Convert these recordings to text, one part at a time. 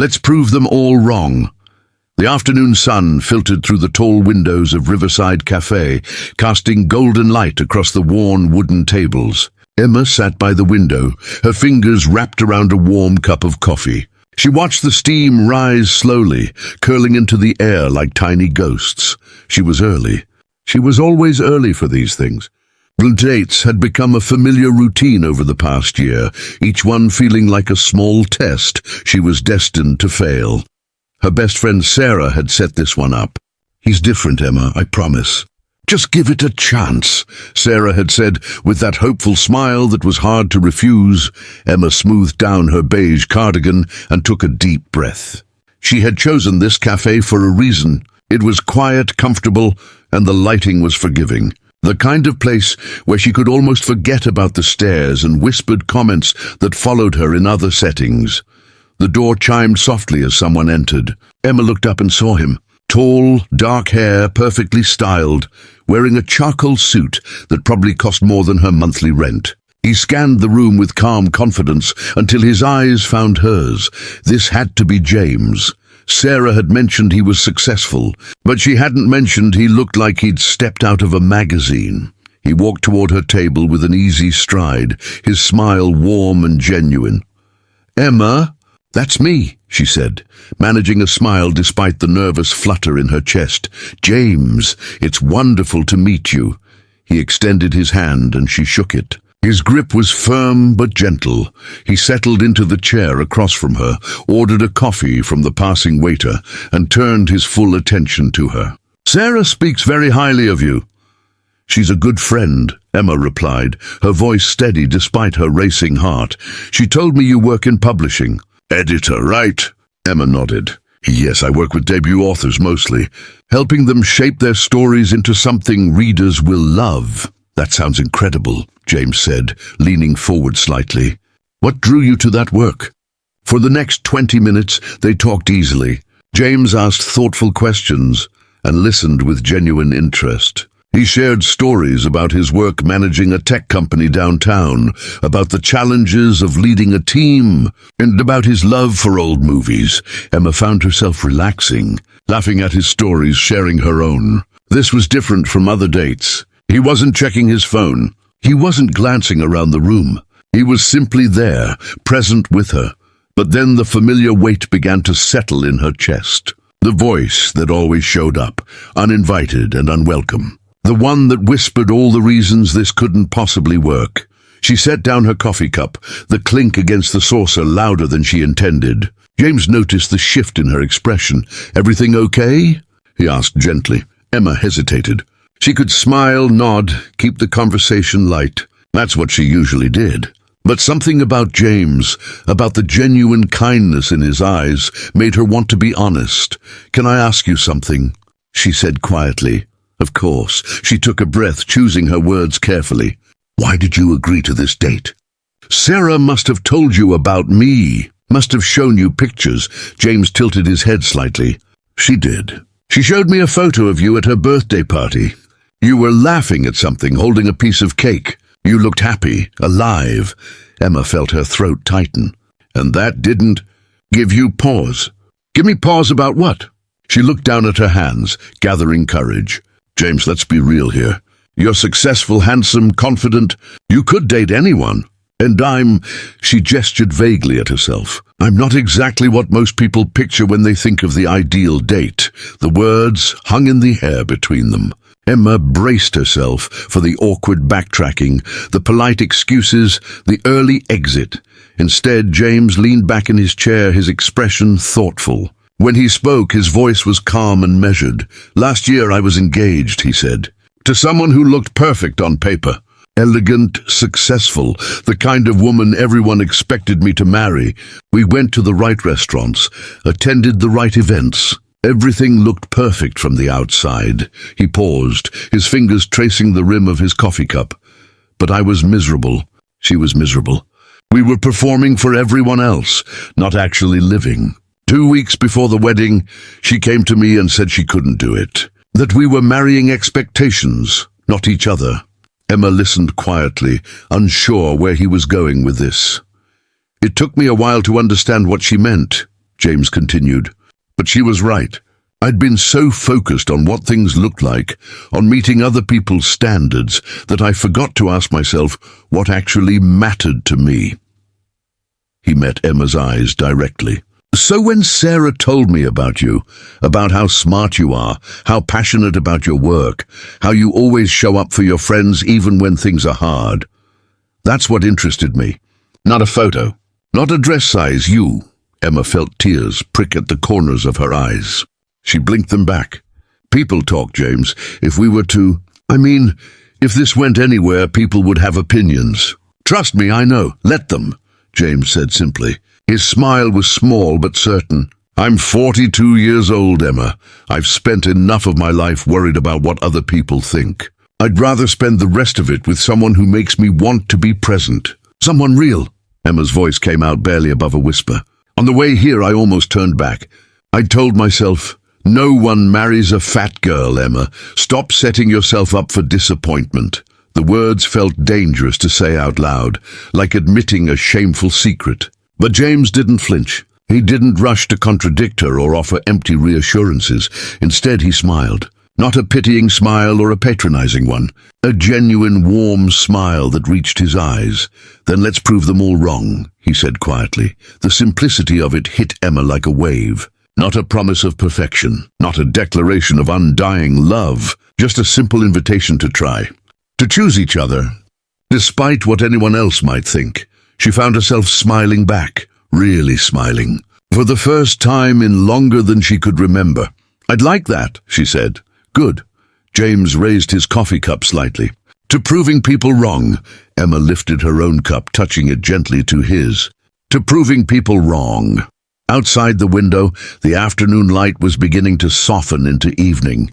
Let's prove them all wrong. The afternoon sun filtered through the tall windows of Riverside Cafe, casting golden light across the worn wooden tables. Emma sat by the window, her fingers wrapped around a warm cup of coffee. She watched the steam rise slowly, curling into the air like tiny ghosts. She was early. She was always early for these things. The dates had become a familiar routine over the past year, each one feeling like a small test she was destined to fail. Her best friend Sarah had set this one up. "He's different, Emma, I promise. Just give it a chance," Sarah had said with that hopeful smile that was hard to refuse. Emma smoothed down her beige cardigan and took a deep breath. She had chosen this cafe for a reason. It was quiet, comfortable, and the lighting was forgiving. The kind of place where she could almost forget about the stares and whispered comments that followed her in other settings. The door chimed softly as someone entered. Emma looked up and saw him. Tall, dark hair, perfectly styled, wearing a charcoal suit that probably cost more than her monthly rent. He scanned the room with calm confidence until his eyes found hers. This had to be James. Sarah had mentioned he was successful, but she hadn't mentioned he looked like he'd stepped out of a magazine. He walked toward her table with an easy stride, his smile warm and genuine. "Emma, that's me," she said, managing a smile despite the nervous flutter in her chest. "James, it's wonderful to meet you." He extended his hand and she shook it. His grip was firm but gentle. He settled into the chair across from her, ordered a coffee from the passing waiter, and turned his full attention to her. "Sarah speaks very highly of you." "She's a good friend," Emma replied, her voice steady despite her racing heart. "She told me you work in publishing." "Editor, right?" Emma nodded. "Yes, I work with debut authors mostly, helping them shape their stories into something readers will love." "That sounds incredible," James said, leaning forward slightly. "What drew you to that work?" For the next 20 minutes, they talked easily. James asked thoughtful questions and listened with genuine interest. He shared stories about his work managing a tech company downtown, about the challenges of leading a team, and about his love for old movies. Emma found herself relaxing, laughing at his stories, sharing her own. This was different from other dates. He wasn't checking his phone. He wasn't glancing around the room. He was simply there, present with her. But then the familiar weight began to settle in her chest. The voice that always showed up, uninvited and unwelcome. The one that whispered all the reasons this couldn't possibly work. She set down her coffee cup, the clink against the saucer louder than she intended. James noticed the shift in her expression. "Everything okay?" he asked gently. Emma hesitated. She could smile, nod, keep the conversation light. That's what she usually did. But something about James, about the genuine kindness in his eyes, made her want to be honest. "Can I ask you something?" she said quietly. Of course. She took a breath, choosing her words carefully. "Why did you agree to this date?" "Sarah must have told you about me, must have shown you pictures." James tilted his head slightly. "She did. She showed me a photo of you at her birthday party. You were laughing at something, holding a piece of cake. You looked happy, alive." Emma felt her throat tighten. "And that didn't give you pause?" "Give me pause about what?" She looked down at her hands, gathering courage. "James, let's be real here. You're successful, handsome, confident. You could date anyone. And she gestured vaguely at herself. "I'm not exactly what most people picture when they think of the ideal date." The words hung in the air between them. Emma braced herself for the awkward backtracking, the polite excuses, the early exit. Instead, James leaned back in his chair, his expression thoughtful. When he spoke, his voice was calm and measured. "Last year I was engaged," he said, "to someone who looked perfect on paper. Elegant, successful, the kind of woman everyone expected me to marry. We went to the right restaurants, attended the right events. Everything looked perfect from the outside." He paused, his fingers tracing the rim of his coffee cup. "But I was miserable. She was miserable. We were performing for everyone else, not actually living. 2 weeks before the wedding, she came to me and said she couldn't do it. That we were marrying expectations, not each other." Emma listened quietly, unsure where he was going with this. "It took me a while to understand what she meant." James continued. But she was right. I'd been so focused on what things looked like, on meeting other people's standards, that I forgot to ask myself what actually mattered to me. He met Emma's eyes directly. So when Sarah told me about you, about how smart you are, how passionate about your work, how you always show up for your friends even when things are hard, that's what interested me. Not a photo, not a dress size, you. Emma felt tears prick at the corners of her eyes. She blinked them back. People talk, James. If we were to... if this went anywhere, people would have opinions. Trust me, I know. Let them, James said simply. His smile was small but certain. I'm 42 years old, Emma. I've spent enough of my life worried about what other people think. I'd rather spend the rest of it with someone who makes me want to be present. Someone real. Emma's voice came out barely above a whisper. On the way here, I almost turned back. I told myself, no one marries a fat girl, Emma. Stop setting yourself up for disappointment. The words felt dangerous to say out loud, like admitting a shameful secret. But James didn't flinch. He didn't rush to contradict her or offer empty reassurances. Instead, he smiled. Not a pitying smile or a patronizing one. A genuine, warm smile that reached his eyes. Then let's prove them all wrong, he said quietly. The simplicity of it hit Emma like a wave. Not a promise of perfection, not a declaration of undying love, just a simple invitation to try. To choose each other, despite what anyone else might think. She found herself smiling back, really smiling. For the first time in longer than she could remember. I'd like that, she said. Good. James raised his coffee cup slightly. To proving people wrong, Emma lifted her own cup, touching it gently to his. To proving people wrong. Outside the window, the afternoon light was beginning to soften into evening.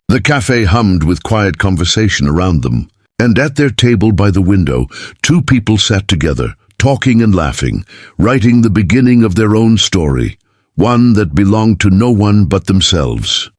The cafe hummed with quiet conversation around them. And at their table by the window, two people sat together, talking and laughing, writing the beginning of their own story, one that belonged to no one but themselves.